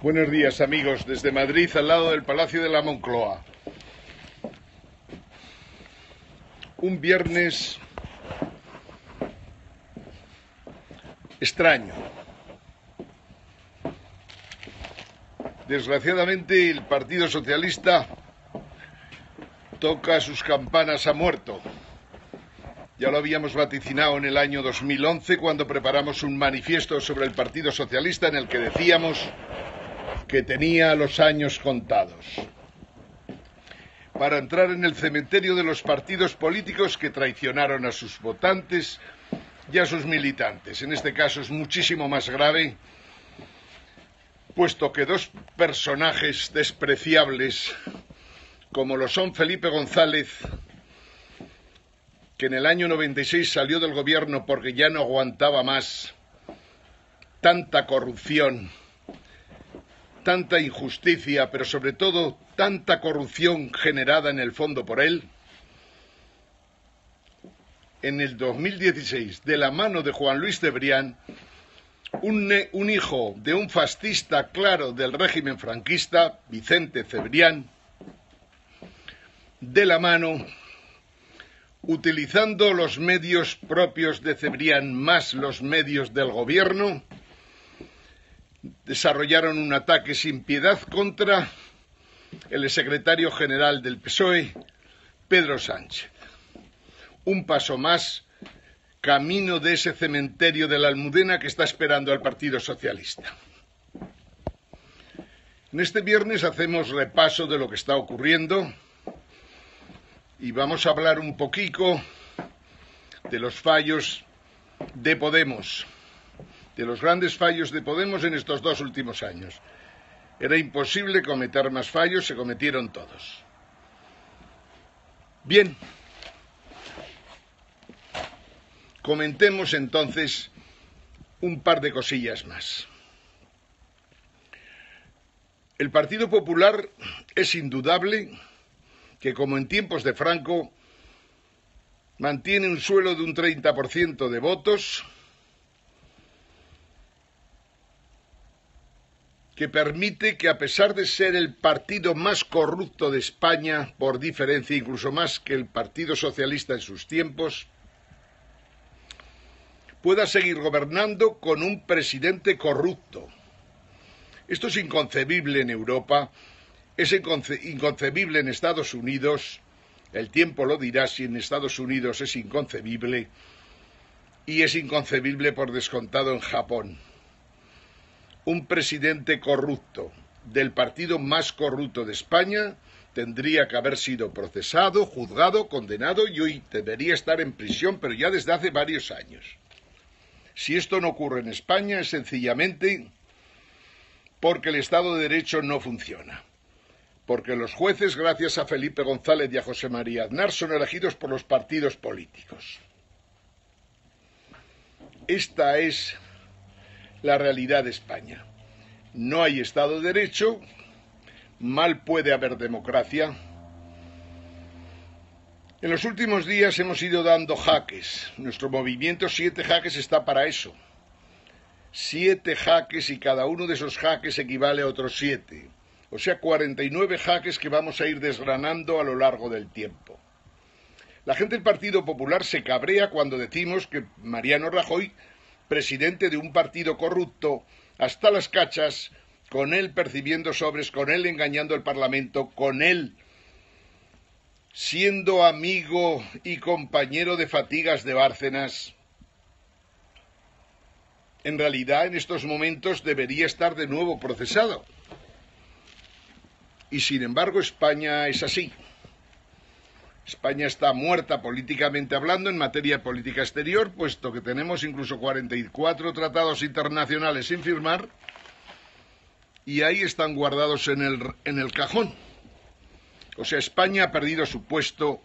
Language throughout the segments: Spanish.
Buenos días, amigos, desde Madrid, al lado del Palacio de la Moncloa. Un viernes extraño. Desgraciadamente, el Partido Socialista toca sus campanas a muerto. Ya lo habíamos vaticinado en el año 2011 cuando preparamos un manifiesto sobre el Partido Socialista en el que decíamos que tenía los años contados para entrar en el cementerio de los partidos políticos que traicionaron a sus votantes y a sus militantes. En este caso es muchísimo más grave, puesto que dos personajes despreciables, como lo son Felipe González, que en el año 96 salió del gobierno porque ya no aguantaba más tanta corrupción, tanta injusticia, pero sobre todo tanta corrupción generada en el fondo por él. En el 2016, de la mano de Juan Luis Cebrián, un hijo de un fascista claro del régimen franquista, Vicente Cebrián, de la mano, utilizando los medios propios de Cebrián más los medios del gobierno, desarrollaron un ataque sin piedad contra el secretario general del PSOE, Pedro Sánchez. Un paso más, camino de ese cementerio de la Almudena que está esperando al Partido Socialista. En este viernes hacemos repaso de lo que está ocurriendo y vamos a hablar un poquito de los fallos de Podemos, de los grandes fallos de Podemos en estos 2 últimos años. Era imposible cometer más fallos, se cometieron todos. Bien, comentemos entonces un par de cosillas más. El Partido Popular es indudable que, como en tiempos de Franco, mantiene un suelo de un 30% de votos, que permite que, a pesar de ser el partido más corrupto de España, por diferencia incluso más que el Partido Socialista en sus tiempos, pueda seguir gobernando con un presidente corrupto. Esto es inconcebible en Europa, es inconcebible en Estados Unidos, el tiempo lo dirá si en Estados Unidos es inconcebible, y es inconcebible por descontado en Japón. Un presidente corrupto del partido más corrupto de España tendría que haber sido procesado, juzgado, condenado y hoy debería estar en prisión, pero ya desde hace varios años. Si esto no ocurre en España es sencillamente porque el Estado de Derecho no funciona, porque los jueces, gracias a Felipe González y a José María Aznar, son elegidos por los partidos políticos. Esta es la realidad de España. No hay Estado de Derecho, mal puede haber democracia. En los últimos días hemos ido dando jaques. Nuestro movimiento 7 jaques está para eso. 7 jaques y cada uno de esos jaques equivale a otros 7. O sea, 49 jaques que vamos a ir desgranando a lo largo del tiempo. La gente del Partido Popular se cabrea cuando decimos que Mariano Rajoy, presidente de un partido corrupto, hasta las cachas, con él percibiendo sobres, con él engañando al Parlamento, con él siendo amigo y compañero de fatigas de Bárcenas, en realidad en estos momentos debería estar de nuevo procesado. Y sin embargo España es así. España está muerta políticamente hablando en materia de política exterior, puesto que tenemos incluso 44 tratados internacionales sin firmar y ahí están guardados en el cajón. O sea, España ha perdido su puesto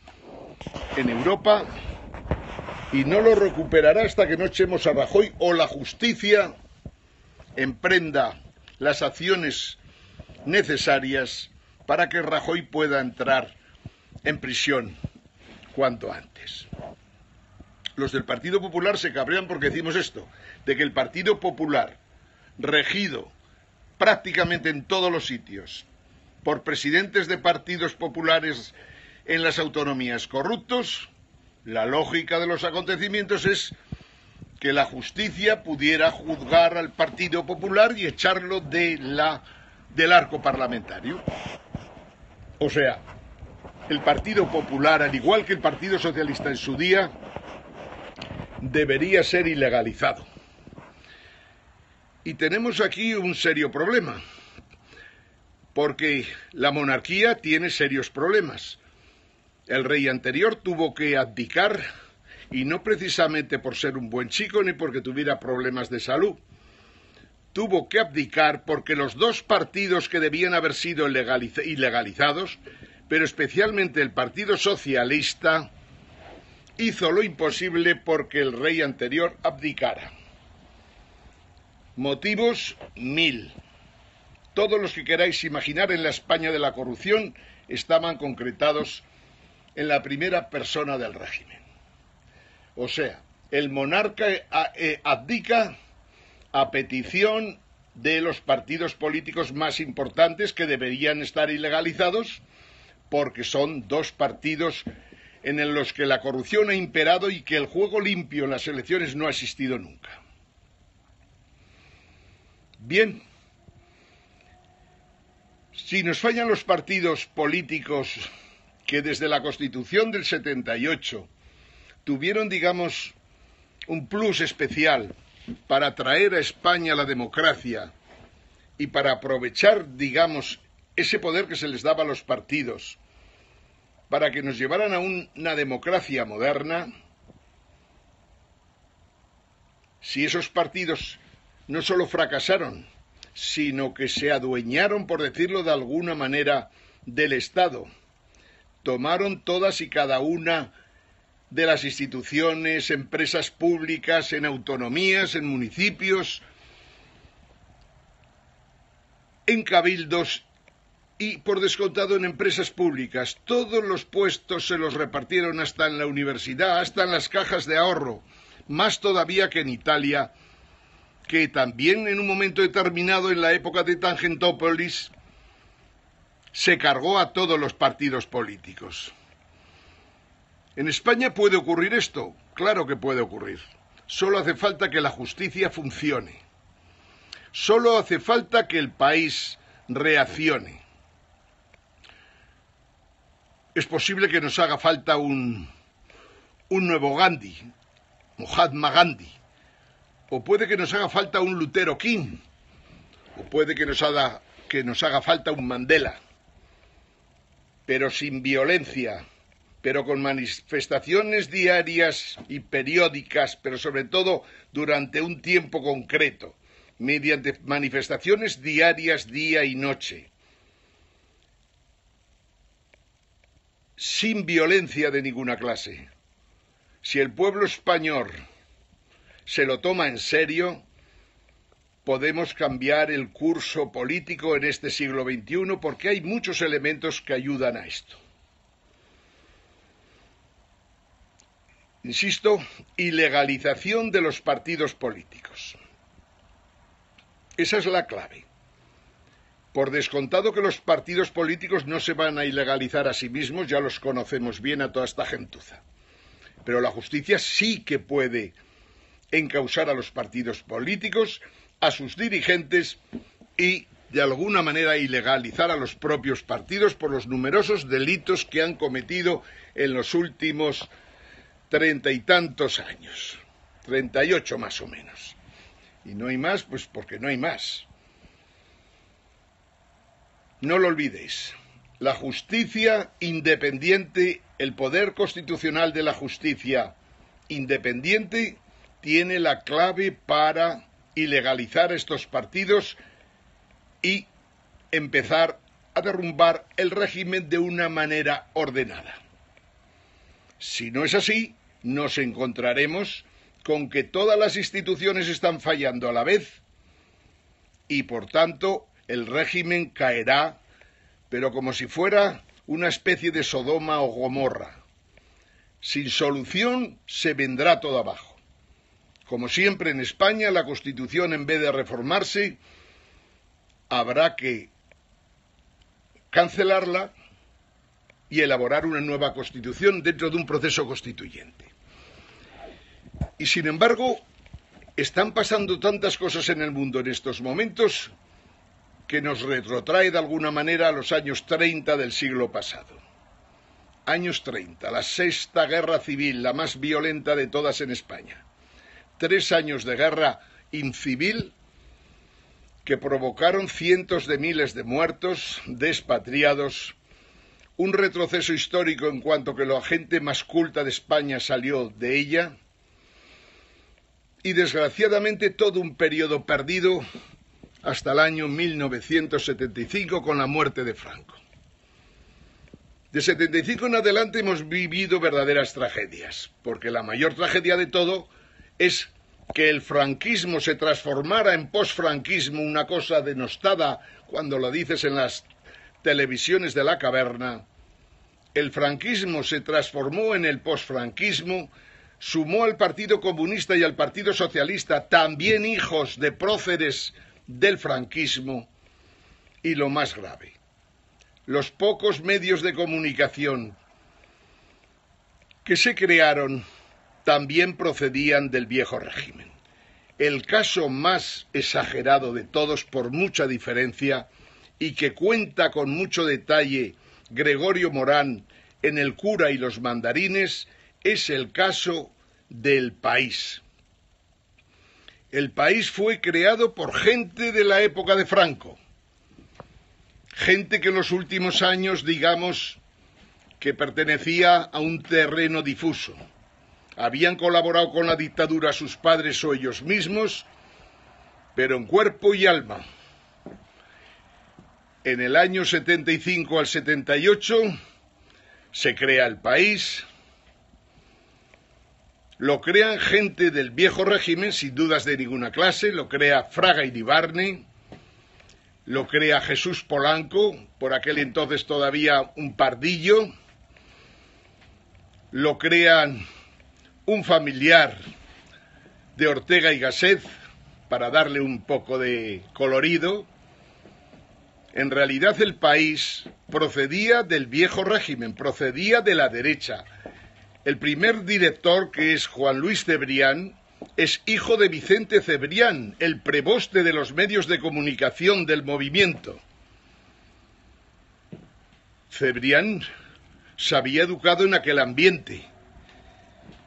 en Europa y no lo recuperará hasta que no echemos a Rajoy o la justicia emprenda las acciones necesarias para que Rajoy pueda entrar en prisión cuanto antes. Los del Partido Popular se cabrean porque decimos esto, de que el Partido Popular, regido prácticamente en todos los sitios por presidentes de partidos populares en las autonomías corruptos, la lógica de los acontecimientos es que la justicia pudiera juzgar al Partido Popular y echarlo del arco parlamentario. O sea, el Partido Popular, al igual que el Partido Socialista en su día, debería ser ilegalizado. Y tenemos aquí un serio problema, porque la monarquía tiene serios problemas. El rey anterior tuvo que abdicar, y no precisamente por ser un buen chico ni porque tuviera problemas de salud. Tuvo que abdicar porque los dos partidos que debían haber sido ilegalizados, pero especialmente el Partido Socialista, hizo lo imposible porque el rey anterior abdicara. Motivos 1000. Todos los que queráis imaginar en la España de la corrupción estaban concretados en la primera persona del régimen. O sea, el monarca abdica a petición de los partidos políticos más importantes que deberían estar ilegalizados porque son dos partidos en los que la corrupción ha imperado y que el juego limpio en las elecciones no ha existido nunca. Bien, si nos fallan los partidos políticos que desde la Constitución del 78 tuvieron, digamos, un plus especial para traer a España la democracia y para aprovechar, digamos, ese poder que se les daba a los partidos para que nos llevaran a una democracia moderna, si esos partidos no solo fracasaron, sino que se adueñaron, por decirlo de alguna manera, del Estado, tomaron todas y cada una de las instituciones, empresas públicas, en autonomías, en municipios, en cabildos y, por descontado, en empresas públicas. Todos los puestos se los repartieron hasta en la universidad, hasta en las cajas de ahorro, más todavía que en Italia, que también en un momento determinado, en la época de Tangentopoulos, se cargó a todos los partidos políticos. ¿En España puede ocurrir esto? Claro que puede ocurrir. Solo hace falta que la justicia funcione. Solo hace falta que el país reaccione. Es posible que nos haga falta un nuevo Gandhi, Mahatma Gandhi. O puede que nos haga falta un Lutero King. O puede que nos haga falta un Mandela. Pero sin violencia, pero con manifestaciones diarias y periódicas, pero sobre todo durante un tiempo concreto, mediante manifestaciones diarias, día y noche, sin violencia de ninguna clase. Si el pueblo español se lo toma en serio, podemos cambiar el curso político en este siglo XXI porque hay muchos elementos que ayudan a esto. Insisto, ilegalización de los partidos políticos. Esa es la clave. Por descontado que los partidos políticos no se van a ilegalizar a sí mismos, ya los conocemos bien a toda esta gentuza. Pero la justicia sí que puede encausar a los partidos políticos, a sus dirigentes y, de alguna manera, ilegalizar a los propios partidos por los numerosos delitos que han cometido en los últimos 30 y tantos años, 38 más o menos. Y no hay más, pues porque no hay más. No lo olvidéis, la justicia independiente, el poder constitucional de la justicia independiente tiene la clave para ilegalizar estos partidos y empezar a derrumbar el régimen de una manera ordenada. Si no es así, nos encontraremos con que todas las instituciones están fallando a la vez y, por tanto, el régimen caerá, pero como si fuera una especie de Sodoma o Gomorra. Sin solución se vendrá todo abajo. Como siempre en España, la Constitución, en vez de reformarse, habrá que cancelarla y elaborar una nueva constitución dentro de un proceso constituyente. Y sin embargo, están pasando tantas cosas en el mundo en estos momentos que nos retrotrae de alguna manera a los años 30 del siglo pasado. Años 30, la sexta guerra civil, la más violenta de todas en España. 3 años de guerra incivil que provocaron cientos de miles de muertos, de expatriados, un retroceso histórico en cuanto que la gente más culta de España salió de ella, y desgraciadamente todo un periodo perdido hasta el año 1975 con la muerte de Franco. De 75 en adelante hemos vivido verdaderas tragedias, porque la mayor tragedia de todo es que el franquismo se transformara en posfranquismo, una cosa denostada cuando lo dices en las televisiones de la caverna. El franquismo se transformó en el posfranquismo, sumó al Partido Comunista y al Partido Socialista, también hijos de próceres del franquismo, y lo más grave, los pocos medios de comunicación que se crearon también procedían del viejo régimen. El caso más exagerado de todos, por mucha diferencia, y que cuenta con mucho detalle Gregorio Morán en El cura y los mandarines, es el caso del País. El País fue creado por gente de la época de Franco, gente que en los últimos años, digamos, que pertenecía a un terreno difuso. Habían colaborado con la dictadura sus padres o ellos mismos, pero en cuerpo y alma. En el año 75 al 78 se crea el País. Lo crean gente del viejo régimen, sin dudas de ninguna clase. Lo crea Fraga Iribarne, lo crea Jesús Polanco, por aquel entonces todavía un pardillo, lo crean un familiar de Ortega y Gasset para darle un poco de colorido. En realidad el País procedía del viejo régimen, procedía de la derecha. El primer director, que es Juan Luis Cebrián, es hijo de Vicente Cebrián, el preboste de los medios de comunicación del movimiento. Cebrián se había educado en aquel ambiente,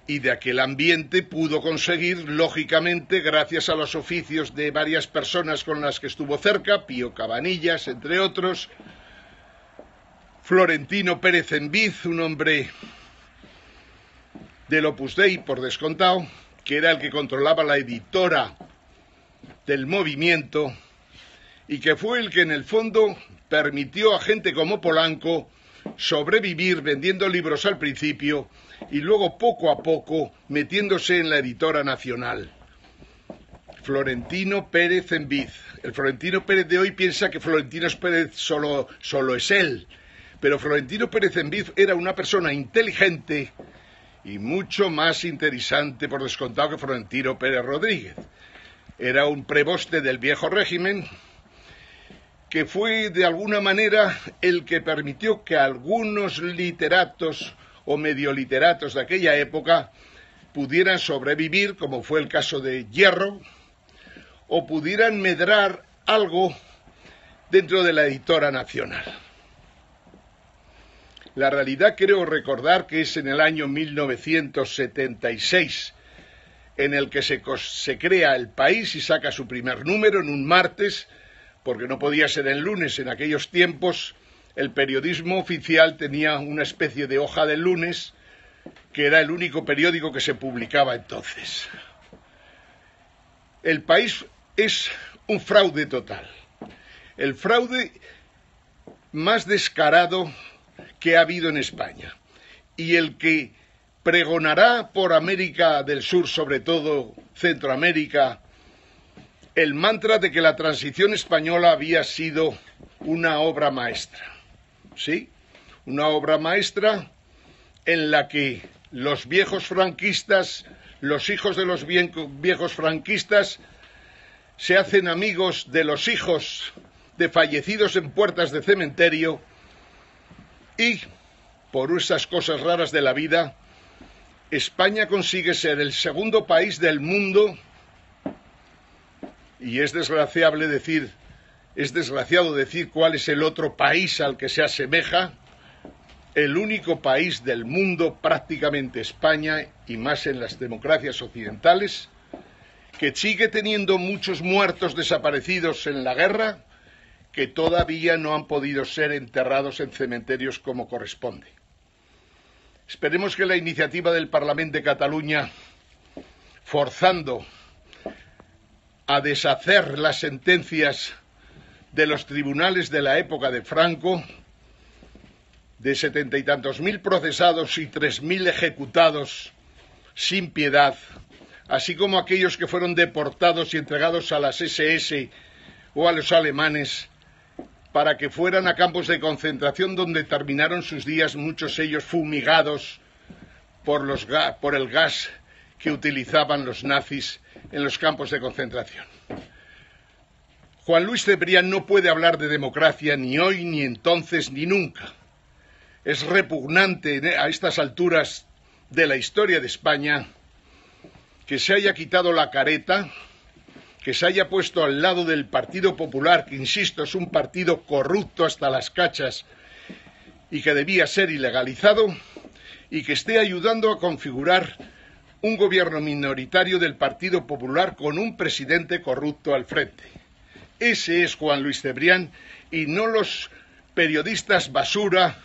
y de aquel ambiente pudo conseguir, lógicamente, gracias a los oficios de varias personas con las que estuvo cerca, Pío Cabanillas, entre otros, Florentino Pérez Enviz, un hombre del Opus Dei, por descontado, que era el que controlaba la editora del movimiento, y que fue el que en el fondo permitió a gente como Polanco sobrevivir vendiendo libros al principio y luego poco a poco metiéndose en la editora nacional. Florentino Pérez Enviz. El Florentino Pérez de hoy piensa que Florentino Pérez solo es él, pero Florentino Pérez Enviz era una persona inteligente y mucho más interesante, por descontado, que Florentino Pérez Rodríguez. Era un preboste del viejo régimen que fue de alguna manera el que permitió que algunos literatos o medio literatos de aquella época pudieran sobrevivir, como fue el caso de Hierro, o pudieran medrar algo dentro de la editora nacional. La realidad, creo recordar, que es en el año 1976 en el que se crea el País y saca su primer número en un martes, porque no podía ser el lunes. En aquellos tiempos el periodismo oficial tenía una especie de hoja del lunes, que era el único periódico que se publicaba entonces. El País es un fraude total, el fraude más descarado que ha habido en España, y el que pregonará por América del Sur, sobre todo Centroamérica, el mantra de que la transición española había sido una obra maestra. ¿Sí? Una obra maestra en la que los viejos franquistas, los hijos de los viejos franquistas, se hacen amigos de los hijos de fallecidos en puertas de cementerio y, por esas cosas raras de la vida, España consigue ser el segundo país del mundo, y es desgraciado decir cuál es el otro país al que se asemeja, el único país del mundo, prácticamente España, y más en las democracias occidentales, que sigue teniendo muchos muertos desaparecidos en la guerra que todavía no han podido ser enterrados en cementerios como corresponde. Esperemos que la iniciativa del Parlamento de Cataluña, forzando a deshacer las sentencias de los tribunales de la época de Franco, de 70 y tantos mil procesados y 3.000 ejecutados sin piedad, así como aquellos que fueron deportados y entregados a las SS o a los alemanes para que fueran a campos de concentración donde terminaron sus días, muchos de ellos fumigados por el gas que utilizaban los nazis en los campos de concentración. Juan Luis Cebrián no puede hablar de democracia ni hoy, ni entonces, ni nunca. Es repugnante a estas alturas de la historia de España que se haya quitado la careta, que se haya puesto al lado del Partido Popular, que, insisto, es un partido corrupto hasta las cachas y que debía ser ilegalizado, y que esté ayudando a configurar un gobierno minoritario del Partido Popular con un presidente corrupto al frente. Ese es Juan Luis Cebrián, y no los periodistas basura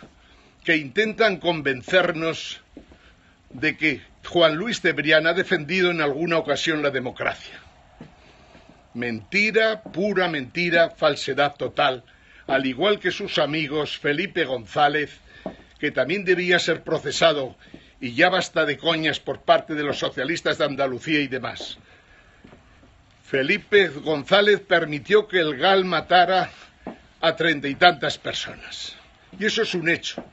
que intentan convencernos de que Juan Luis Cebrián ha defendido en alguna ocasión la democracia. Mentira, pura mentira, falsedad total, al igual que sus amigos Felipe González, que también debía ser procesado, y ya basta de coñas por parte de los socialistas de Andalucía y demás. Felipe González permitió que el GAL matara a 30 y tantas personas. Y eso es un hecho.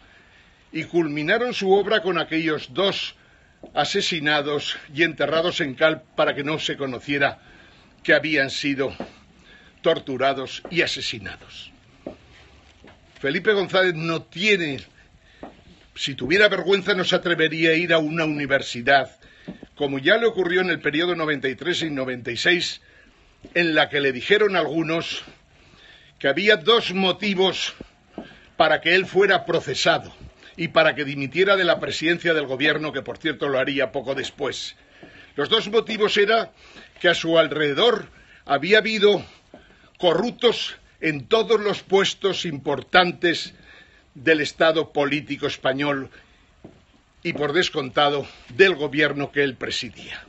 Y culminaron su obra con aquellos 2 asesinados y enterrados en cal para que no se conociera que habían sido torturados y asesinados. Felipe González no tiene, si tuviera vergüenza no se atrevería a ir a una universidad, como ya le ocurrió en el periodo 93 y 96, en la que le dijeron algunos que había 2 motivos para que él fuera procesado y para que dimitiera de la presidencia del gobierno, que por cierto lo haría poco después. Los 2 motivos eran que a su alrededor había habido corruptos en todos los puestos importantes del Estado político español y, por descontado, del gobierno que él presidía.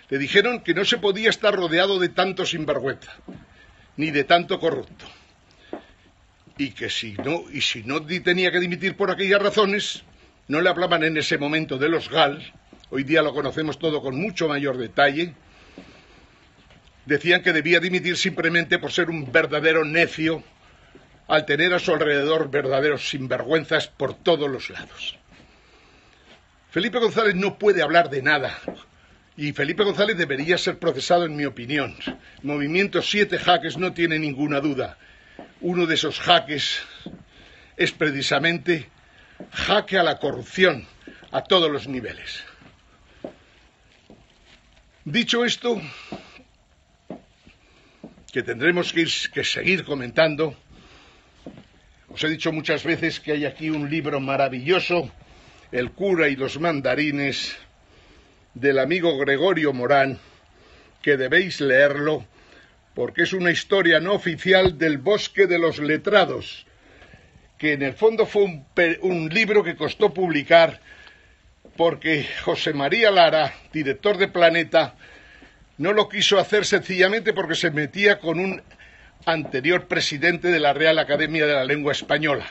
Le dijeron que no se podía estar rodeado de tanto sinvergüenza, ni de tanto corrupto, y que si no tenía que dimitir por aquellas razones, no le hablaban en ese momento de los GAL, hoy día lo conocemos todo con mucho mayor detalle, decían que debía dimitir simplemente por ser un verdadero necio, al tener a su alrededor verdaderos sinvergüenzas por todos los lados. Felipe González no puede hablar de nada, y Felipe González debería ser procesado, en mi opinión. Movimiento 7 jaques no tiene ninguna duda. Uno de esos jaques es precisamente jaque a la corrupción a todos los niveles. Dicho esto, que tendremos que seguir comentando, os he dicho muchas veces que hay aquí un libro maravilloso, El cura y los mandarines, del amigo Gregorio Morán, que debéis leerlo, porque es una historia no oficial del Bosque de los Letrados, que en el fondo fue un libro que costó publicar porque José María Lara, director de Planeta, no lo quiso hacer sencillamente porque se metía con un anterior presidente de la Real Academia de la Lengua Española,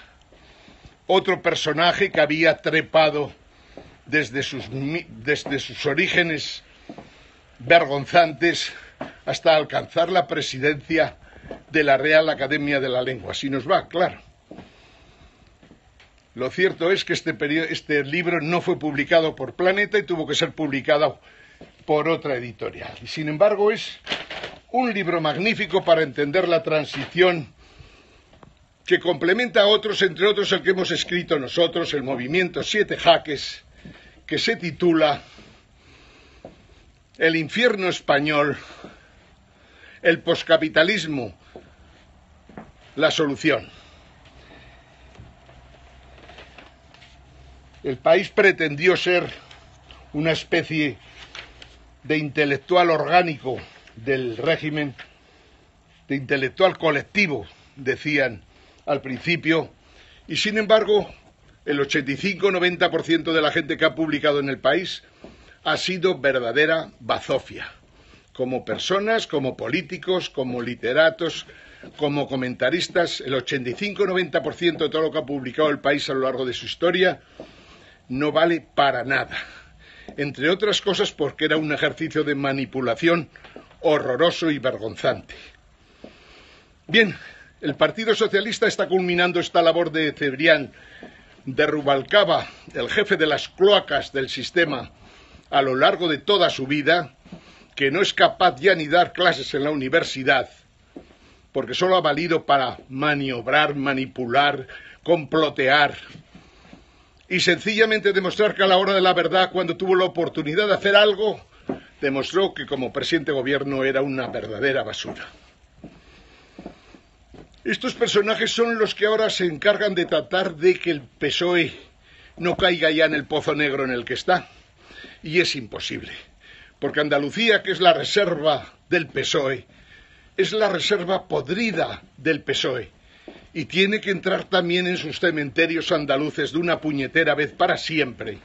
otro personaje que había trepado desde sus orígenes vergonzantes hasta alcanzar la presidencia de la Real Academia de la Lengua. Así nos va, claro. Lo cierto es que este libro no fue publicado por Planeta y tuvo que ser publicado por otra editorial. Y sin embargo es Un libro magnífico para entender la transición, que complementa a otros, entre otros el que hemos escrito nosotros, el movimiento Siete Jaques, que se titula El infierno español, el poscapitalismo, la solución. El país pretendió ser una especie de intelectual orgánico del régimen, de intelectual colectivo, decían al principio, y sin embargo el 85-90% de la gente que ha publicado en el país ha sido verdadera bazofia, como personas, como políticos, como literatos, como comentaristas. El 85-90% de todo lo que ha publicado el país a lo largo de su historia no vale para nada, entre otras cosas porque era un ejercicio de manipulación horroroso y vergonzante. Bien, el Partido Socialista está culminando esta labor de Cebrián, de Rubalcaba, el jefe de las cloacas del sistema a lo largo de toda su vida, que no es capaz ya ni dar clases en la universidad, porque solo ha valido para maniobrar, manipular, complotear y sencillamente demostrar que a la hora de la verdad, cuando tuvo la oportunidad de hacer algo, demostró que como presidente de gobierno era una verdadera basura. Estos personajes son los que ahora se encargan de tratar de que el PSOE no caiga ya en el pozo negro en el que está. Y es imposible, porque Andalucía, que es la reserva del PSOE, es la reserva podrida del PSOE, y tiene que entrar también en sus cementerios andaluces de una puñetera vez para siempre,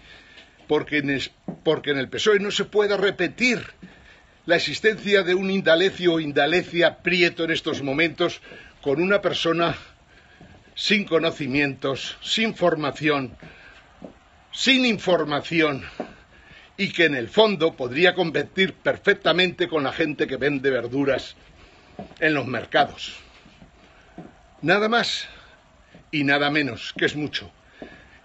porque en el PSOE no se puede repetir la existencia de un Indalecio o Indalecia Prieto en estos momentos, con una persona sin conocimientos, sin formación, sin información, y que en el fondo podría competir perfectamente con la gente que vende verduras en los mercados. Nada más y nada menos, que es mucho.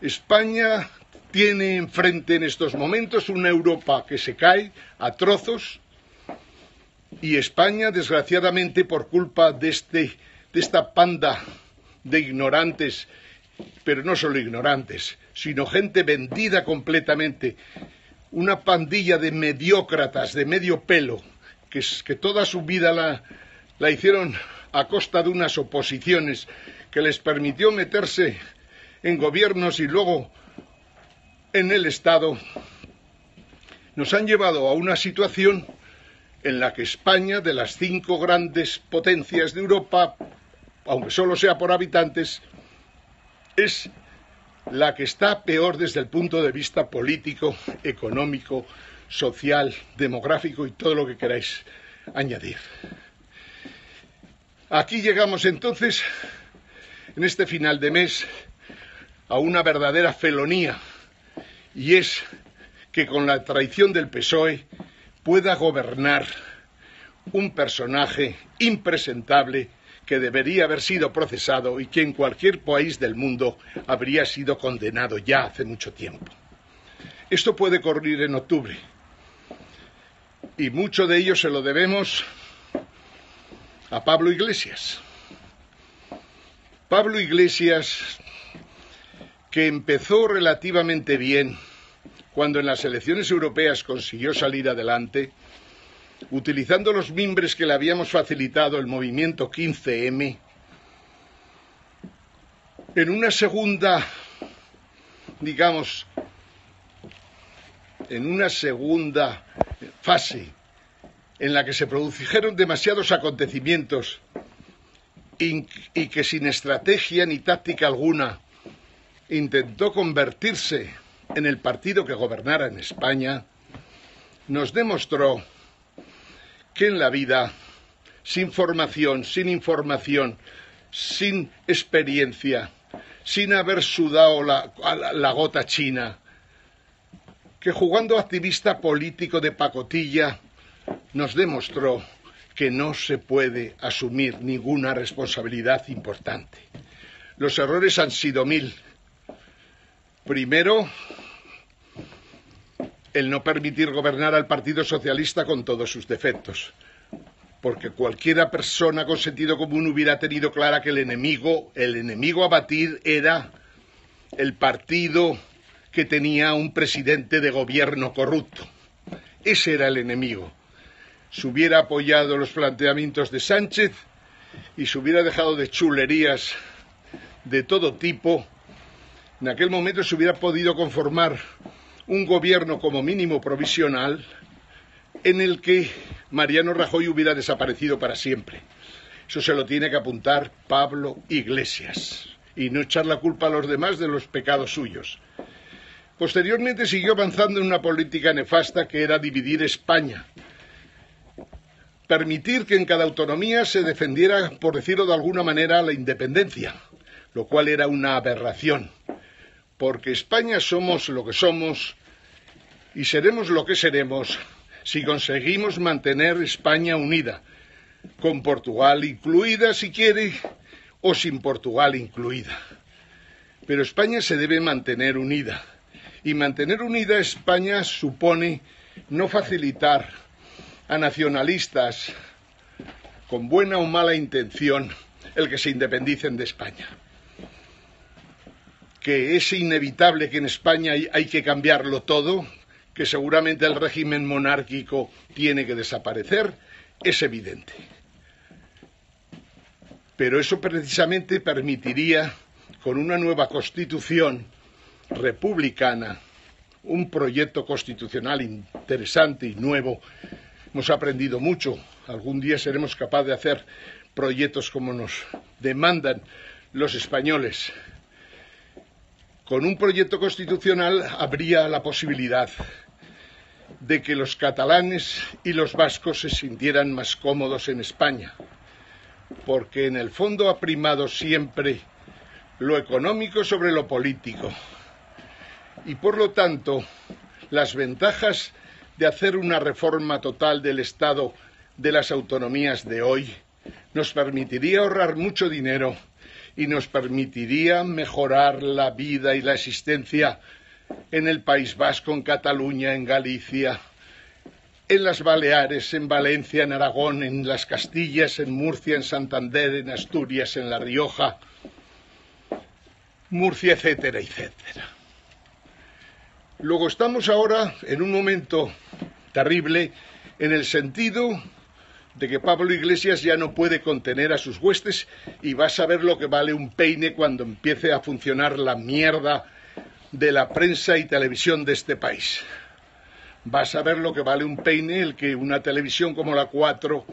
España tiene enfrente en estos momentos una Europa que se cae a trozos, y España, desgraciadamente, por culpa de esta panda de ignorantes, pero no solo ignorantes, sino gente vendida completamente, una pandilla de mediócratas de medio pelo, que toda su vida la hicieron a costa de unas oposiciones que les permitió meterse en gobiernos y luego en el Estado, nos han llevado a una situación en la que España, de las 5 grandes potencias de Europa, aunque solo sea por habitantes, es la que está peor desde el punto de vista político, económico, social, demográfico y todo lo que queráis añadir. Aquí llegamos entonces, en este final de mes, a una verdadera felonía, y es que con la traición del PSOE pueda gobernar un personaje impresentable que debería haber sido procesado y que en cualquier país del mundo habría sido condenado ya hace mucho tiempo. Esto puede ocurrir en octubre, y mucho de ello se lo debemos a Pablo Iglesias. Pablo Iglesias, que empezó relativamente bien cuando en las elecciones europeas consiguió salir adelante, utilizando los mimbres que le habíamos facilitado el movimiento 15M, en una segunda, digamos, en una segunda fase en la que se produjeron demasiados acontecimientos y que sin estrategia ni táctica alguna intentó convertirse en el partido que gobernara en España, nos demostró que en la vida, sin formación, sin información, sin experiencia, sin haber sudado la gota china, que jugando activista político de pacotilla, nos demostró que no se puede asumir ninguna responsabilidad importante. Los errores han sido 1000. Primero, el no permitir gobernar al Partido Socialista con todos sus defectos. porque cualquiera persona con sentido común hubiera tenido clara que el enemigo a batir era el partido que tenía un presidente de gobierno corrupto. Ese era el enemigo. Se hubiera apoyado los planteamientos de Sánchez y se hubiera dejado de chulerías de todo tipo. En aquel momento se hubiera podido conformar un gobierno como mínimo provisional en el que Mariano Rajoy hubiera desaparecido para siempre. Eso se lo tiene que apuntar Pablo Iglesias y no echar la culpa a los demás de los pecados suyos. Posteriormente siguió avanzando en una política nefasta que era dividir España, permitir que en cada autonomía se defendiera, por decirlo de alguna manera, la independencia, lo cual era una aberración, porque España somos lo que somos y seremos lo que seremos si conseguimos mantener España unida, con Portugal incluida si quiere, o sin Portugal incluida. Pero España se debe mantener unida, y mantener unida España supone no facilitar a nacionalistas con buena o mala intención el que se independicen de España. Que es inevitable que en España hay que cambiarlo todo, que seguramente el régimen monárquico tiene que desaparecer, es evidente. Pero eso precisamente permitiría, con una nueva constitución republicana, un proyecto constitucional interesante y nuevo. Hemos aprendido mucho. Algún día seremos capaces de hacer proyectos como nos demandan los españoles. Con un proyecto constitucional habría la posibilidad de que los catalanes y los vascos se sintieran más cómodos en España, porque en el fondo ha primado siempre lo económico sobre lo político. Y por lo tanto, las ventajas de hacer una reforma total del Estado de las autonomías de hoy nos permitiría ahorrar mucho dinero y nos permitiría mejorar la vida y la existencia en el País Vasco, en Cataluña, en Galicia, en las Baleares, en Valencia, en Aragón, en las Castillas, en Murcia, en Santander, en Asturias, en La Rioja, Murcia, etcétera, etcétera. Luego estamos ahora en un momento terrible en el sentido de que Pablo Iglesias ya no puede contener a sus huestes y va a saber lo que vale un peine cuando empiece a funcionar la mierda de la prensa y televisión de este país. Va a saber lo que vale un peine el que una televisión como la 4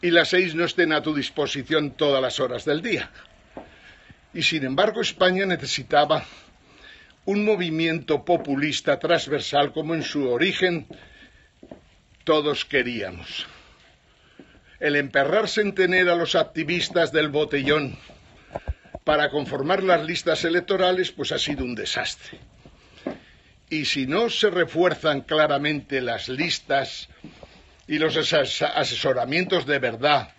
y la 6 no estén a tu disposición todas las horas del día. Y sin embargo España necesitaba un movimiento populista transversal como en su origen todos queríamos. El emperrarse en tener a los activistas del botellón para conformar las listas electorales, pues ha sido un desastre. Y si no se refuerzan claramente las listas y los asesoramientos de verdad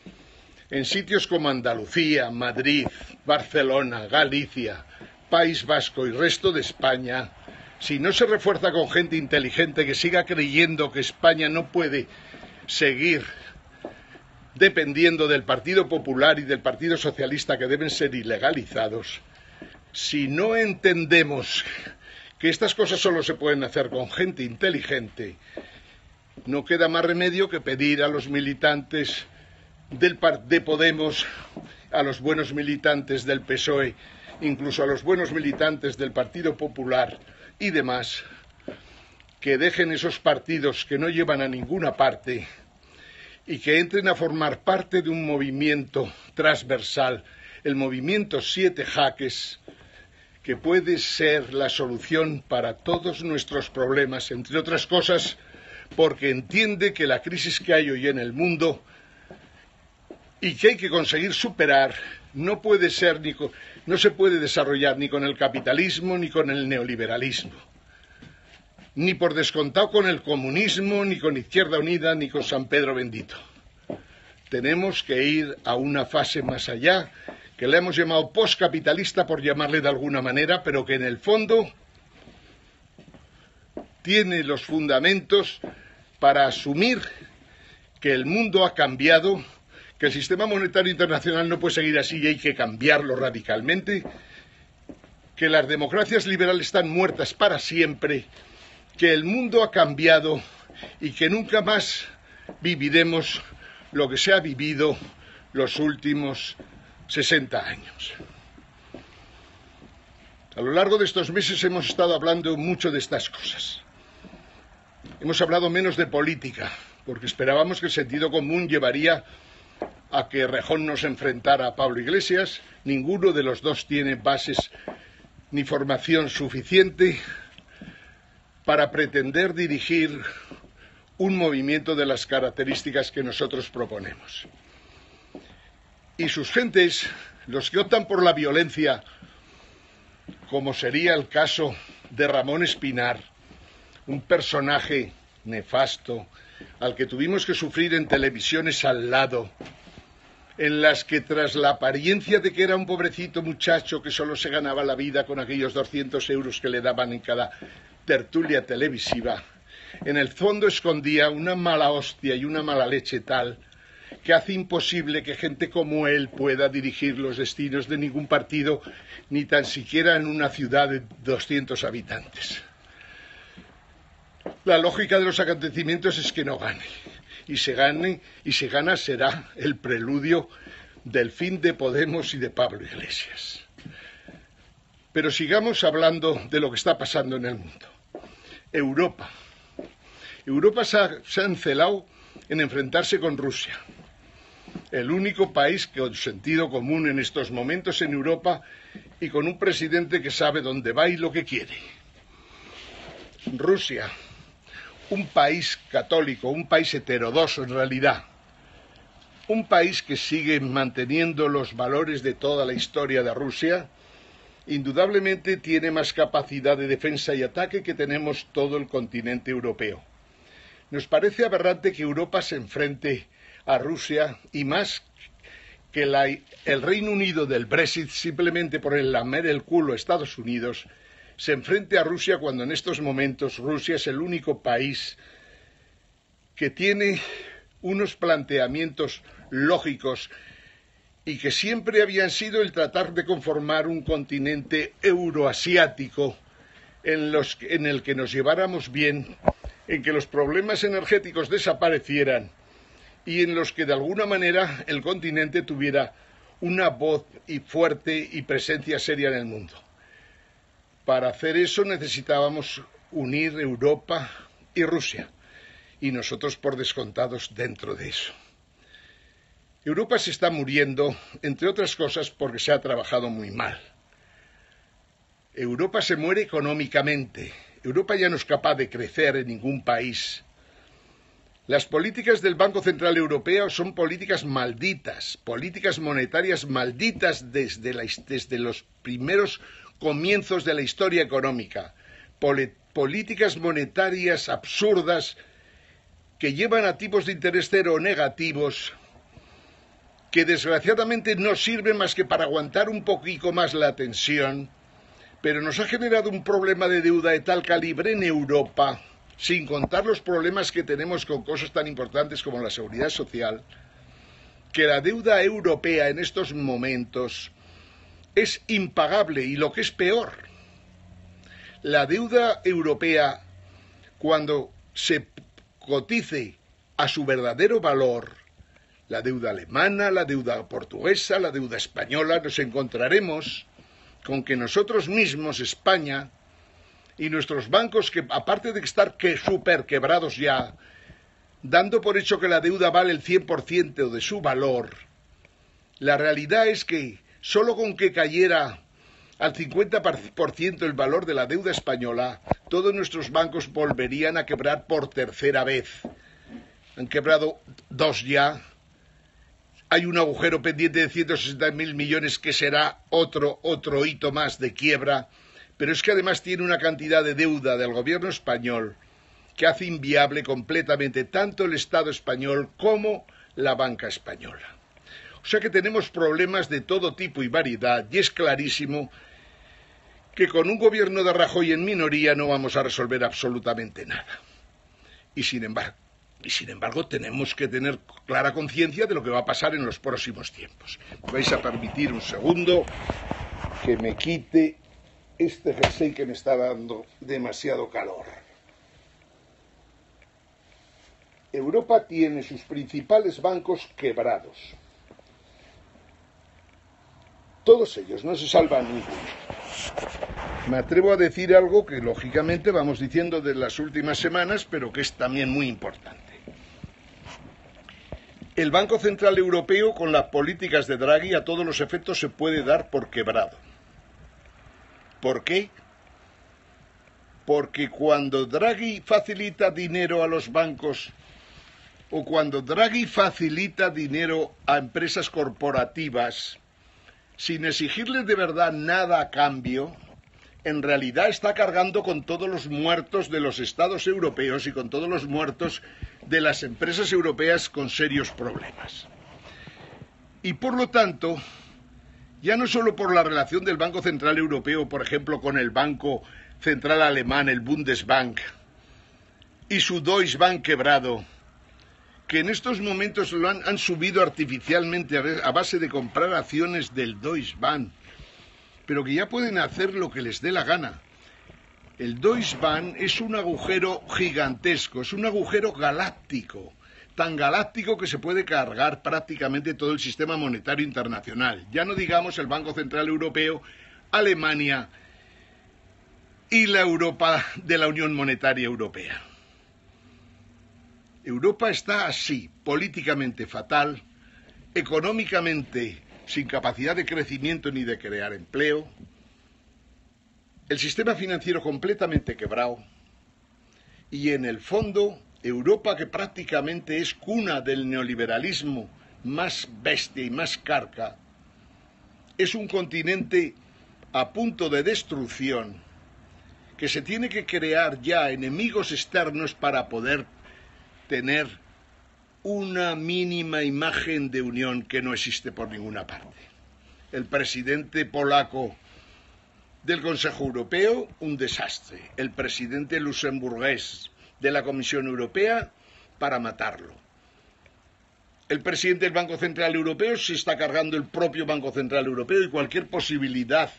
en sitios como Andalucía, Madrid, Barcelona, Galicia, País Vasco y resto de España, si no se refuerza con gente inteligente que siga creyendo que España no puede seguir dependiendo del Partido Popular y del Partido Socialista, que deben ser ilegalizados, si no entendemos que estas cosas solo se pueden hacer con gente inteligente, no queda más remedio que pedir a los militantes de Podemos, a los buenos militantes del PSOE, incluso a los buenos militantes del Partido Popular y demás, que dejen esos partidos que no llevan a ninguna parte y que entren a formar parte de un movimiento transversal, el movimiento 7 Jaques, que puede ser la solución para todos nuestros problemas, entre otras cosas, porque entiende que la crisis que hay hoy en el mundo y que hay que conseguir superar no se puede desarrollar ni con el capitalismo ni con el neoliberalismo, ni por descontado con el comunismo, ni con Izquierda Unida, ni con San Pedro Bendito. Tenemos que ir a una fase más allá, que le hemos llamado postcapitalista por llamarle de alguna manera, pero que en el fondo tiene los fundamentos para asumir que el mundo ha cambiado, que el sistema monetario internacional no puede seguir así y hay que cambiarlo radicalmente, que las democracias liberales están muertas para siempre, que el mundo ha cambiado y que nunca más viviremos lo que se ha vivido los últimos 60 años. A lo largo de estos meses hemos estado hablando mucho de estas cosas. Hemos hablado menos de política, porque esperábamos que el sentido común llevaría a que Rejón nos enfrentara a Pablo Iglesias. Ninguno de los dos tiene bases ni formación suficiente para pretender dirigir un movimiento de las características que nosotros proponemos. Y sus gentes, los que optan por la violencia, como sería el caso de Ramón Espinar, un personaje nefasto al que tuvimos que sufrir en televisiones al lado, en las que tras la apariencia de que era un pobrecito muchacho que solo se ganaba la vida con aquellos 200 euros que le daban en cada tertulia televisiva, en el fondo escondía una mala hostia y una mala leche tal que hace imposible que gente como él pueda dirigir los destinos de ningún partido, ni tan siquiera en una ciudad de 200 habitantes. La lógica de los acontecimientos es que no gane. Y si gana será el preludio del fin de Podemos y de Pablo Iglesias. Pero sigamos hablando de lo que está pasando en el mundo. Europa. Europa se ha encelado en enfrentarse con Rusia. El único país con sentido común en estos momentos en Europa y con un presidente que sabe dónde va y lo que quiere. Rusia. Un país católico, un país heterodoxo en realidad, un país que sigue manteniendo los valores de toda la historia de Rusia, indudablemente tiene más capacidad de defensa y ataque que tenemos todo el continente europeo. Nos parece aberrante que Europa se enfrente a Rusia y más que el Reino Unido del Brexit, simplemente por el lamer el culo a Estados Unidos, se enfrente a Rusia cuando en estos momentos Rusia es el único país que tiene unos planteamientos lógicos y que siempre habían sido el tratar de conformar un continente euroasiático en el que nos lleváramos bien, en que los problemas energéticos desaparecieran y en los que de alguna manera el continente tuviera una voz y fuerte y presencia seria en el mundo. Para hacer eso necesitábamos unir Europa y Rusia, y nosotros por descontados dentro de eso. Europa se está muriendo, entre otras cosas, porque se ha trabajado muy mal. Europa se muere económicamente. Europa ya no es capaz de crecer en ningún país. Las políticas del Banco Central Europeo son políticas malditas, políticas monetarias malditas desde los primeros comienzos de la historia económica, políticas monetarias absurdas que llevan a tipos de interés cero o negativos que desgraciadamente no sirven más que para aguantar un poquito más la tensión, pero nos ha generado un problema de deuda de tal calibre en Europa, sin contar los problemas que tenemos con cosas tan importantes como la seguridad social, que la deuda europea en estos momentos es impagable y lo que es peor, la deuda europea cuando se cotice a su verdadero valor, la deuda alemana, la deuda portuguesa, la deuda española, nos encontraremos con que nosotros mismos, España, y nuestros bancos, que aparte de estar súper quebrados ya, dando por hecho que la deuda vale el 100% de su valor, la realidad es que solo con que cayera al 50% el valor de la deuda española, todos nuestros bancos volverían a quebrar por tercera vez. Han quebrado 2 ya. Hay un agujero pendiente de 160.000 millones que será otro hito más de quiebra, pero es que además tiene una cantidad de deuda del gobierno español que hace inviable completamente tanto el Estado español como la banca española. O sea que tenemos problemas de todo tipo y variedad, y es clarísimo que con un gobierno de Rajoy en minoría no vamos a resolver absolutamente nada. Y sin Y sin embargo tenemos que tener clara conciencia de lo que va a pasar en los próximos tiempos. Vais a permitir un segundo que me quite este jersey que me está dando demasiado calor. Europa tiene sus principales bancos quebrados. Todos ellos, no se salva ninguno. Me atrevo a decir algo que lógicamente vamos diciendo de las últimas semanas, pero que es también muy importante. El Banco Central Europeo, con las políticas de Draghi, a todos los efectos se puede dar por quebrado. ¿Por qué? Porque cuando Draghi facilita dinero a los bancos o cuando Draghi facilita dinero a empresas corporativas sin exigirles de verdad nada a cambio, en realidad está cargando con todos los muertos de los estados europeos y con todos los muertos de las empresas europeas con serios problemas. Y por lo tanto, ya no solo por la relación del Banco Central Europeo, por ejemplo, con el Banco Central Alemán, el Bundesbank, y su Deutsche Bank quebrado, que en estos momentos lo han subido artificialmente a base de comprar acciones del Deutsche Bank, pero que ya pueden hacer lo que les dé la gana. El Deutsche Bank es un agujero gigantesco, es un agujero galáctico, tan galáctico que se puede cargar prácticamente todo el sistema monetario internacional. Ya no digamos el Banco Central Europeo, Alemania y la Europa de la Unión Monetaria Europea. Europa está así, políticamente fatal, económicamente sin capacidad de crecimiento ni de crear empleo, el sistema financiero completamente quebrado y en el fondo Europa, que prácticamente es cuna del neoliberalismo más bestia y más carca, es un continente a punto de destrucción que se tiene que crear ya enemigos externos para poder tener una mínima imagen de unión que no existe por ninguna parte. El presidente polaco del Consejo Europeo, un desastre. El presidente luxemburgués de la Comisión Europea, para matarlo. El presidente del Banco Central Europeo se está cargando el propio Banco Central Europeo y cualquier posibilidad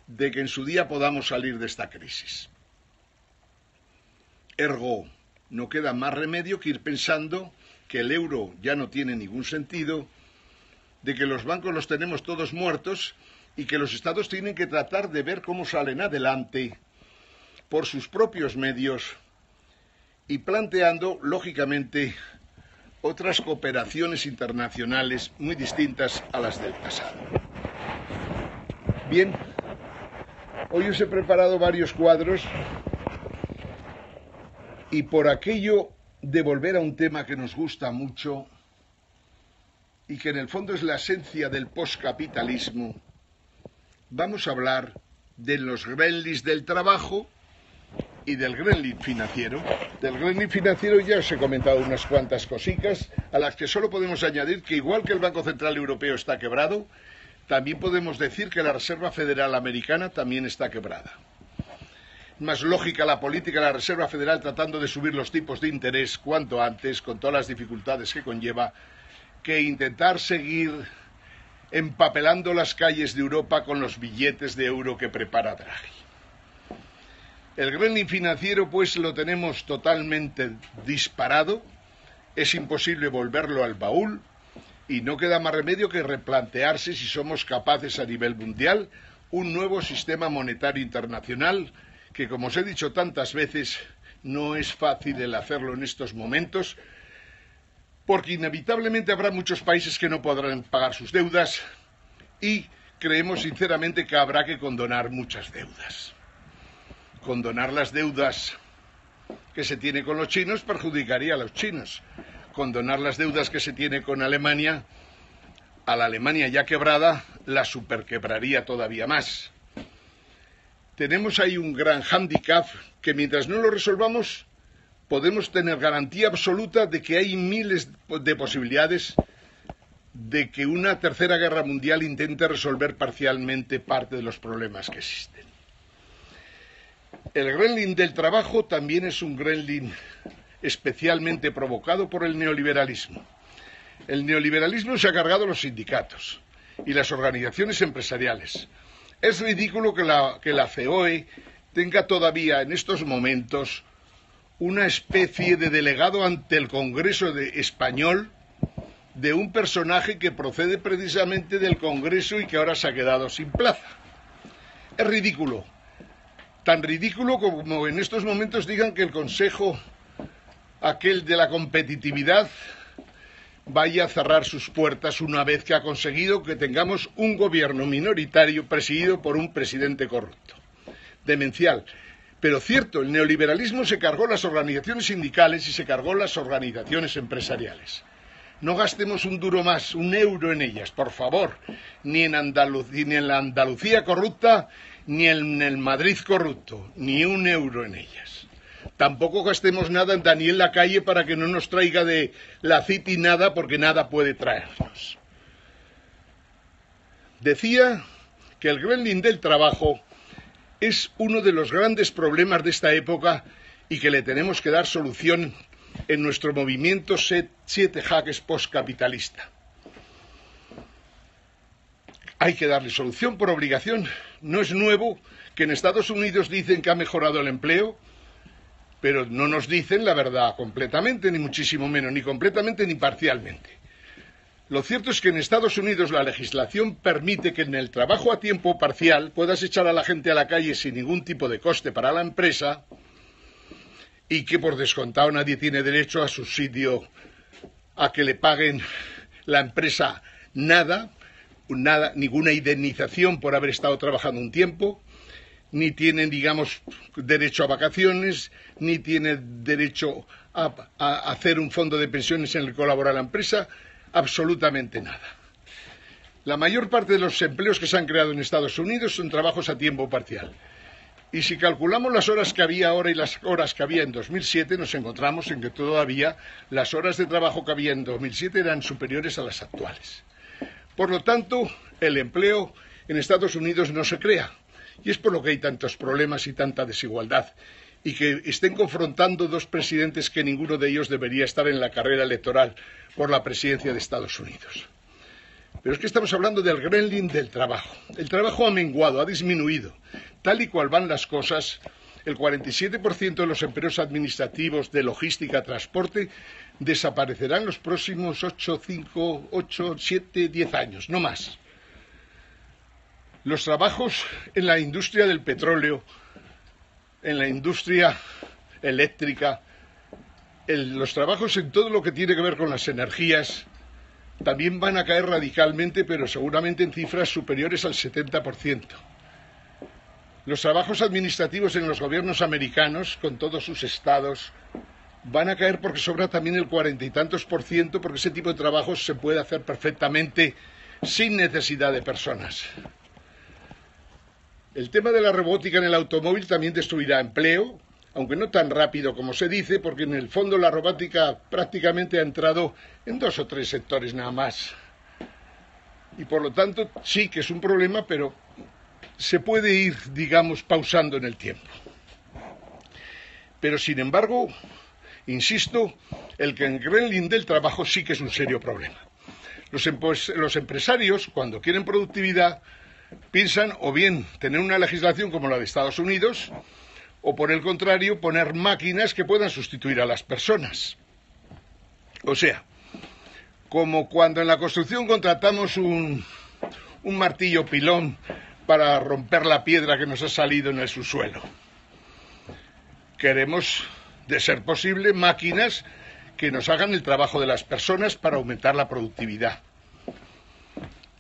de que en su día podamos salir de esta crisis. Ergo, no queda más remedio que ir pensando que el euro ya no tiene ningún sentido, de que los bancos los tenemos todos muertos y que los estados tienen que tratar de ver cómo salen adelante por sus propios medios y planteando, lógicamente, otras cooperaciones internacionales muy distintas a las del pasado. Bien, hoy os he preparado varios cuadros y por aquello de volver a un tema que nos gusta mucho y que en el fondo es la esencia del postcapitalismo, vamos a hablar de los gremlins del trabajo y del gremlin financiero. Del gremlin financiero ya os he comentado unas cuantas cositas, a las que solo podemos añadir que igual que el Banco Central Europeo está quebrado, también podemos decir que la Reserva Federal Americana también está quebrada. Más lógica la política de la Reserva Federal tratando de subir los tipos de interés cuanto antes, con todas las dificultades que conlleva, que intentar seguir empapelando las calles de Europa con los billetes de euro que prepara Draghi. El gremlin financiero, pues, lo tenemos totalmente disparado, es imposible volverlo al baúl y no queda más remedio que replantearse si somos capaces a nivel mundial un nuevo sistema monetario internacional que, como os he dicho tantas veces, no es fácil el hacerlo en estos momentos, porque inevitablemente habrá muchos países que no podrán pagar sus deudas y creemos sinceramente que habrá que condonar muchas deudas. Condonar las deudas que se tiene con los chinos perjudicaría a los chinos. Condonar las deudas que se tiene con Alemania, a la Alemania ya quebrada, la superquebraría todavía más. Tenemos ahí un gran hándicap que mientras no lo resolvamos podemos tener garantía absoluta de que hay miles de posibilidades de que una tercera guerra mundial intente resolver parcialmente parte de los problemas que existen. El gremlin del trabajo también es un gremlin especialmente provocado por el neoliberalismo. El neoliberalismo se ha cargado los sindicatos y las organizaciones empresariales. Es ridículo que la COE tenga todavía en estos momentos una especie de delegado ante el Congreso español de un personaje que procede precisamente del Congreso y que ahora se ha quedado sin plaza. Es ridículo. Tan ridículo como en estos momentos digan que el Consejo, aquel de la competitividad, vaya a cerrar sus puertas una vez que ha conseguido que tengamos un gobierno minoritario presidido por un presidente corrupto. Demencial. Pero cierto, el neoliberalismo se cargó las organizaciones sindicales y se cargó las organizaciones empresariales. No gastemos un duro más, un euro en ellas, por favor, ni en la Andalucía corrupta, ni en el Madrid corrupto, ni un euro en ellas. Tampoco gastemos nada en Daniel Lacalle para que no nos traiga de la City nada, porque nada puede traernos. Decía que el Gremlin del trabajo es uno de los grandes problemas de esta época y que le tenemos que dar solución en nuestro movimiento 7 jaques postcapitalista. Hay que darle solución por obligación. No es nuevo que en Estados Unidos dicen que ha mejorado el empleo, pero no nos dicen la verdad completamente, ni muchísimo menos, ni completamente ni parcialmente. Lo cierto es que en Estados Unidos la legislación permite que en el trabajo a tiempo parcial puedas echar a la gente a la calle sin ningún tipo de coste para la empresa y que por descontado nadie tiene derecho a subsidio, a que le paguen la empresa nada, ninguna indemnización por haber estado trabajando un tiempo, ni tienen, digamos, derecho a vacaciones, ni tienen derecho a hacer un fondo de pensiones en el que colabora la empresa. Absolutamente nada. La mayor parte de los empleos que se han creado en Estados Unidos son trabajos a tiempo parcial. Y si calculamos las horas que había ahora y las horas que había en 2007, nos encontramos en que todavía las horas de trabajo que había en 2007 eran superiores a las actuales. Por lo tanto, el empleo en Estados Unidos no se crea. Y es por lo que hay tantos problemas y tanta desigualdad. Y que estén confrontando dos presidentes que ninguno de ellos debería estar en la carrera electoral por la presidencia de Estados Unidos. Pero es que estamos hablando del Gremlin del trabajo. El trabajo ha menguado, ha disminuido. Tal y cual van las cosas, el 47% de los empleos administrativos de logística, transporte, desaparecerán los próximos 8, 7, 10 años, no más. Los trabajos en la industria del petróleo, en la industria eléctrica, los trabajos en todo lo que tiene que ver con las energías, también van a caer radicalmente, pero seguramente en cifras superiores al 70%. Los trabajos administrativos en los gobiernos americanos, con todos sus estados, van a caer porque sobra también el 40 y tantos por ciento, porque ese tipo de trabajos se puede hacer perfectamente sin necesidad de personas. El tema de la robótica en el automóvil también destruirá empleo, aunque no tan rápido como se dice, porque en el fondo la robótica prácticamente ha entrado en 2 o 3 sectores nada más. Y por lo tanto sí que es un problema, pero se puede ir, digamos, pausando en el tiempo. Pero sin embargo, insisto, el Gremlin del trabajo sí que es un serio problema. Los empresarios, cuando quieren productividad, piensan o bien tener una legislación como la de Estados Unidos, o por el contrario, poner máquinas que puedan sustituir a las personas. O sea, como cuando en la construcción contratamos un martillo pilón para romper la piedra que nos ha salido en el subsuelo. Queremos, de ser posible, máquinas que nos hagan el trabajo de las personas para aumentar la productividad.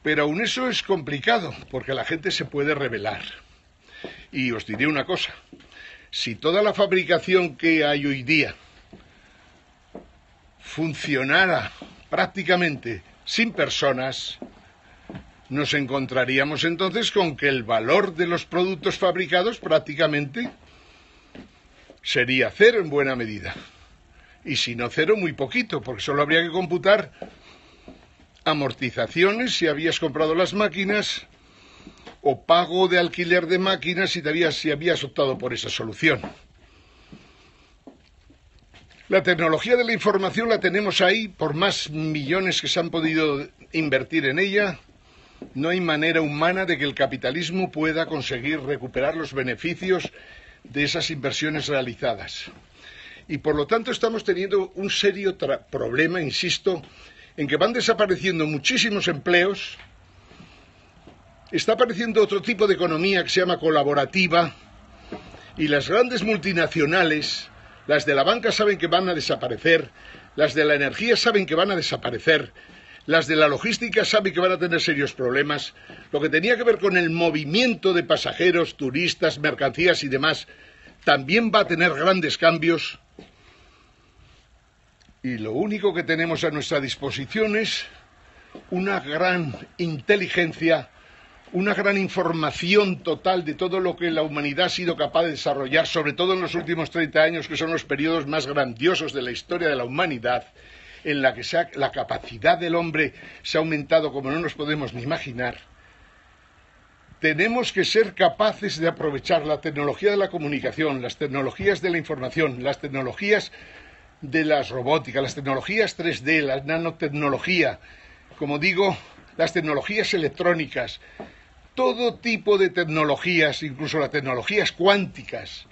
Pero aún eso es complicado, porque la gente se puede rebelar. Y os diré una cosa, si toda la fabricación que hay hoy día funcionara prácticamente sin personas, nos encontraríamos entonces con que el valor de los productos fabricados prácticamente sería cero en buena medida. Y si no cero, muy poquito, porque solo habría que computar amortizaciones si habías comprado las máquinas o pago de alquiler de máquinas si habías optado por esa solución. La tecnología de la información la tenemos ahí, por más millones que se han podido invertir en ella, no hay manera humana de que el capitalismo pueda conseguir recuperar los beneficios de esas inversiones realizadas. Y por lo tanto estamos teniendo un serio problema, insisto, en que van desapareciendo muchísimos empleos, está apareciendo otro tipo de economía que se llama colaborativa, y las grandes multinacionales, las de la banca saben que van a desaparecer, las de la energía saben que van a desaparecer, las de la logística saben que van a tener serios problemas. Lo que tenía que ver con el movimiento de pasajeros, turistas, mercancías y demás, también va a tener grandes cambios. Y lo único que tenemos a nuestra disposición es una gran inteligencia, una gran información total de todo lo que la humanidad ha sido capaz de desarrollar, sobre todo en los últimos 30 años, que son los periodos más grandiosos de la historia de la humanidad, en la que la capacidad del hombre se ha aumentado como no nos podemos ni imaginar. Tenemos que ser capaces de aprovechar la tecnología de la comunicación, las tecnologías de la información, las tecnologías de la robótica, las tecnologías 3D, la nanotecnología, como digo, las tecnologías electrónicas, todo tipo de tecnologías, incluso las tecnologías cuánticas,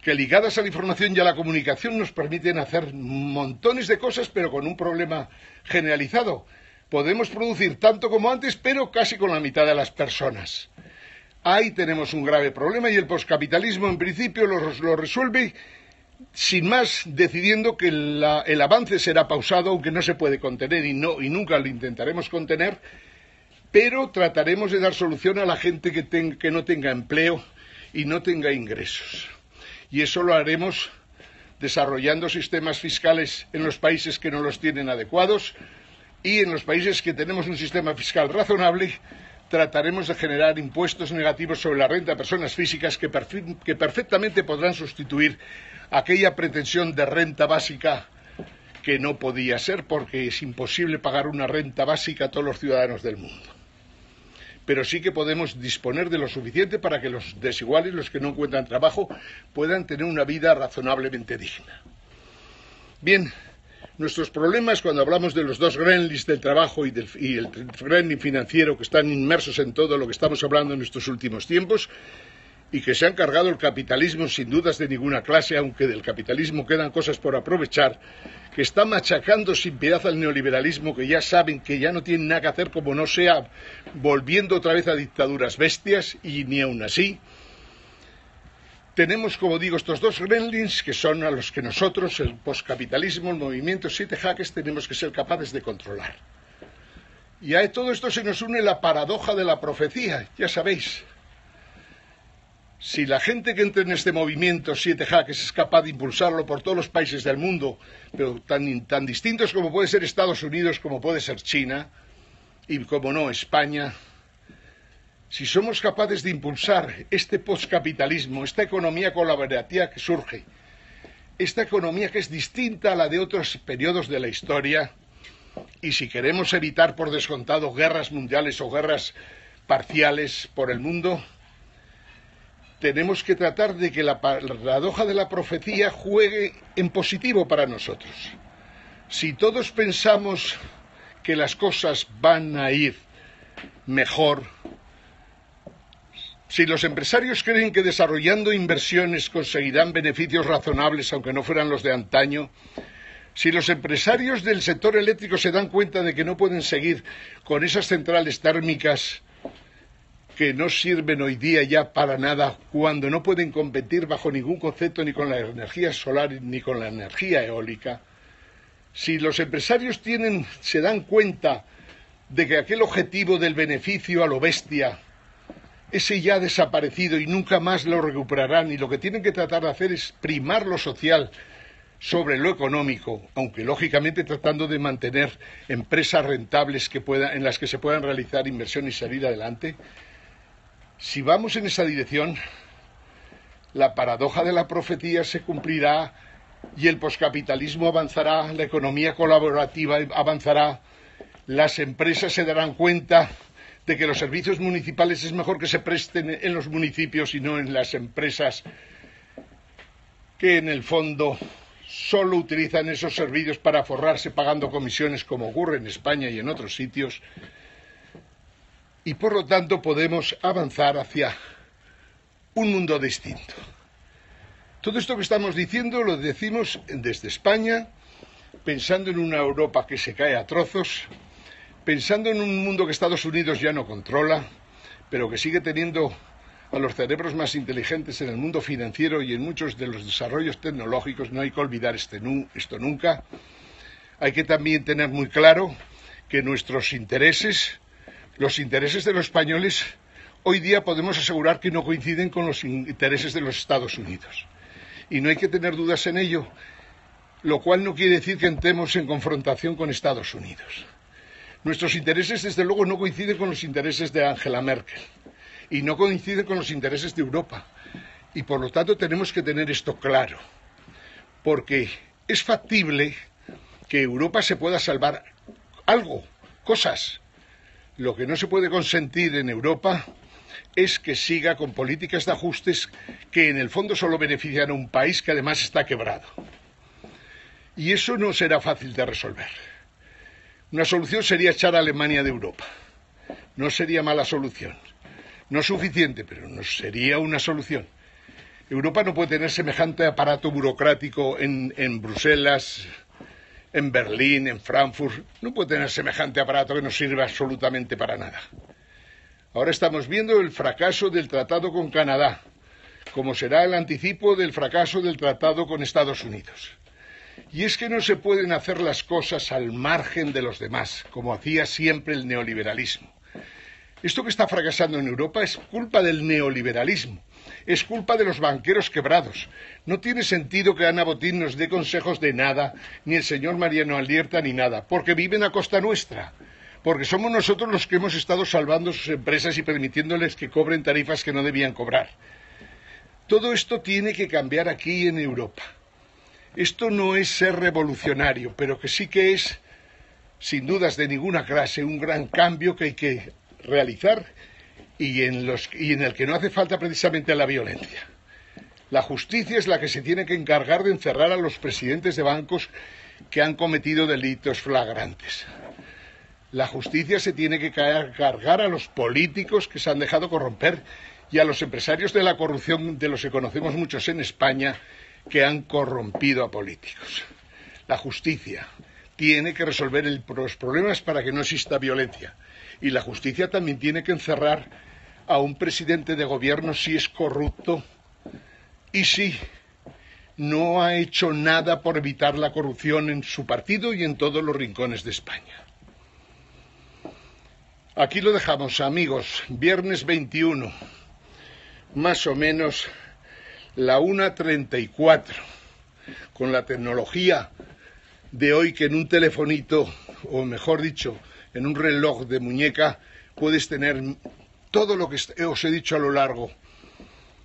que ligadas a la información y a la comunicación nos permiten hacer montones de cosas, pero con un problema generalizado. Podemos producir tanto como antes, pero casi con la mitad de las personas. Ahí tenemos un grave problema y el poscapitalismo en principio lo resuelve sin más, decidiendo que el avance será pausado, aunque no se puede contener y nunca lo intentaremos contener, pero trataremos de dar solución a la gente que no tenga empleo y no tenga ingresos. Y eso lo haremos desarrollando sistemas fiscales en los países que no los tienen adecuados, y en los países que tenemos un sistema fiscal razonable trataremos de generar impuestos negativos sobre la renta de personas físicas que perfectamente podrán sustituir aquella pretensión de renta básica que no podía ser, porque es imposible pagar una renta básica a todos los ciudadanos del mundo. Pero sí que podemos disponer de lo suficiente para que los desiguales, los que no encuentran trabajo, puedan tener una vida razonablemente digna. Bien, nuestros problemas cuando hablamos de los dos gremlins del trabajo y el gremlin financiero que están inmersos en todo lo que estamos hablando en estos últimos tiempos y que se han cargado el capitalismo sin dudas de ninguna clase, aunque del capitalismo quedan cosas por aprovechar, que está machacando sin piedad al neoliberalismo, que ya saben que ya no tienen nada que hacer como no sea volviendo otra vez a dictaduras bestias, y ni aun así. Tenemos, como digo, estos dos gremlins que son a los que nosotros, el poscapitalismo, el movimiento Siete Jaques, tenemos que ser capaces de controlar. Y a todo esto se nos une la paradoja de la profecía, ya sabéis. Si la gente que entre en este movimiento Siete Jaques es capaz de impulsarlo por todos los países del mundo, pero tan distintos como puede ser Estados Unidos, como puede ser China, y como no España, si somos capaces de impulsar este poscapitalismo, esta economía colaborativa que surge, esta economía que es distinta a la de otros periodos de la historia, y si queremos evitar por descontado guerras mundiales o guerras parciales por el mundo, tenemos que tratar de que la paradoja de la profecía juegue en positivo para nosotros. Si todos pensamos que las cosas van a ir mejor, si los empresarios creen que desarrollando inversiones conseguirán beneficios razonables, aunque no fueran los de antaño, si los empresarios del sector eléctrico se dan cuenta de que no pueden seguir con esas centrales térmicas que no sirven hoy día ya para nada, cuando no pueden competir bajo ningún concepto ni con la energía solar ni con la energía eólica, si los empresarios se dan cuenta de que aquel objetivo del beneficio a lo bestia, ese ya ha desaparecido y nunca más lo recuperarán, y lo que tienen que tratar de hacer es primar lo social sobre lo económico, aunque lógicamente tratando de mantener empresas rentables en las que se puedan realizar inversión y salir adelante. Si vamos en esa dirección, la paradoja de la profecía se cumplirá y el poscapitalismo avanzará, la economía colaborativa avanzará, las empresas se darán cuenta de que los servicios municipales es mejor que se presten en los municipios y no en las empresas, que en el fondo solo utilizan esos servicios para forrarse pagando comisiones, como ocurre en España y en otros sitios, y por lo tanto podemos avanzar hacia un mundo distinto. Todo esto que estamos diciendo lo decimos desde España, pensando en una Europa que se cae a trozos, pensando en un mundo que Estados Unidos ya no controla, pero que sigue teniendo a los cerebros más inteligentes en el mundo financiero y en muchos de los desarrollos tecnológicos. No hay que olvidar esto nunca. Hay que también tener muy claro que nuestros intereses, los intereses de los españoles, hoy día podemos asegurar que no coinciden con los intereses de los Estados Unidos. Y no hay que tener dudas en ello, lo cual no quiere decir que entremos en confrontación con Estados Unidos. Nuestros intereses, desde luego, no coinciden con los intereses de Angela Merkel y no coinciden con los intereses de Europa. Y por lo tanto tenemos que tener esto claro, porque es factible que Europa se pueda salvar algo, cosas. Lo que no se puede consentir en Europa es que siga con políticas de ajustes que en el fondo solo benefician a un país que además está quebrado. Y eso no será fácil de resolver. Una solución sería echar a Alemania de Europa. No sería mala solución. No suficiente, pero no sería una solución. Europa no puede tener semejante aparato burocrático en Bruselas, en Berlín, en Frankfurt. No puede tener semejante aparato que no sirva absolutamente para nada. Ahora estamos viendo el fracaso del tratado con Canadá, como será el anticipo del fracaso del tratado con Estados Unidos. Y es que no se pueden hacer las cosas al margen de los demás, como hacía siempre el neoliberalismo. Esto que está fracasando en Europa es culpa del neoliberalismo, es culpa de los banqueros quebrados. No tiene sentido que Ana Botín nos dé consejos de nada, ni el señor Mariano Alierta ni nada, porque viven a costa nuestra, porque somos nosotros los que hemos estado salvando sus empresas y permitiéndoles que cobren tarifas que no debían cobrar. Todo esto tiene que cambiar aquí en Europa. Esto no es ser revolucionario, pero que sí que es, sin dudas de ninguna clase, un gran cambio que hay que realizar y en el que no hace falta precisamente la violencia. La justicia es la que se tiene que encargar de encerrar a los presidentes de bancos que han cometido delitos flagrantes. La justicia se tiene que cargar a los políticos que se han dejado corromper y a los empresarios de la corrupción, de los que conocemos muchos en España, que han corrompido a políticos. La justicia tiene que resolver los problemas para que no exista violencia. Y la justicia también tiene que encerrar a un presidente de gobierno si es corrupto y si no ha hecho nada por evitar la corrupción en su partido y en todos los rincones de España. Aquí lo dejamos, amigos. Viernes 21, más o menos la 1:34, con la tecnología de hoy, que en un telefonito, o mejor dicho, en un reloj de muñeca, puedes tener todo lo que os he dicho a lo largo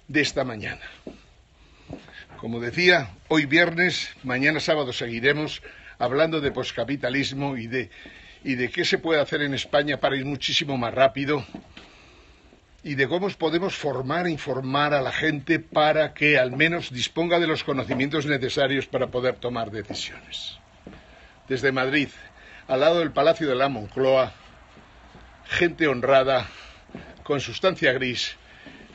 de esta mañana. Como decía, hoy viernes, mañana sábado seguiremos hablando de poscapitalismo y de qué se puede hacer en España para ir muchísimo más rápido y de cómo podemos formar e informar a la gente para que al menos disponga de los conocimientos necesarios para poder tomar decisiones. Desde Madrid, al lado del Palacio de la Moncloa, gente honrada, con sustancia gris,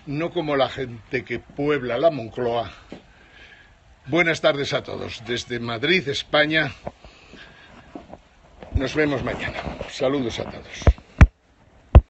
no como la gente que puebla la Moncloa. Buenas tardes a todos. Desde Madrid, España, nos vemos mañana. Saludos a todos.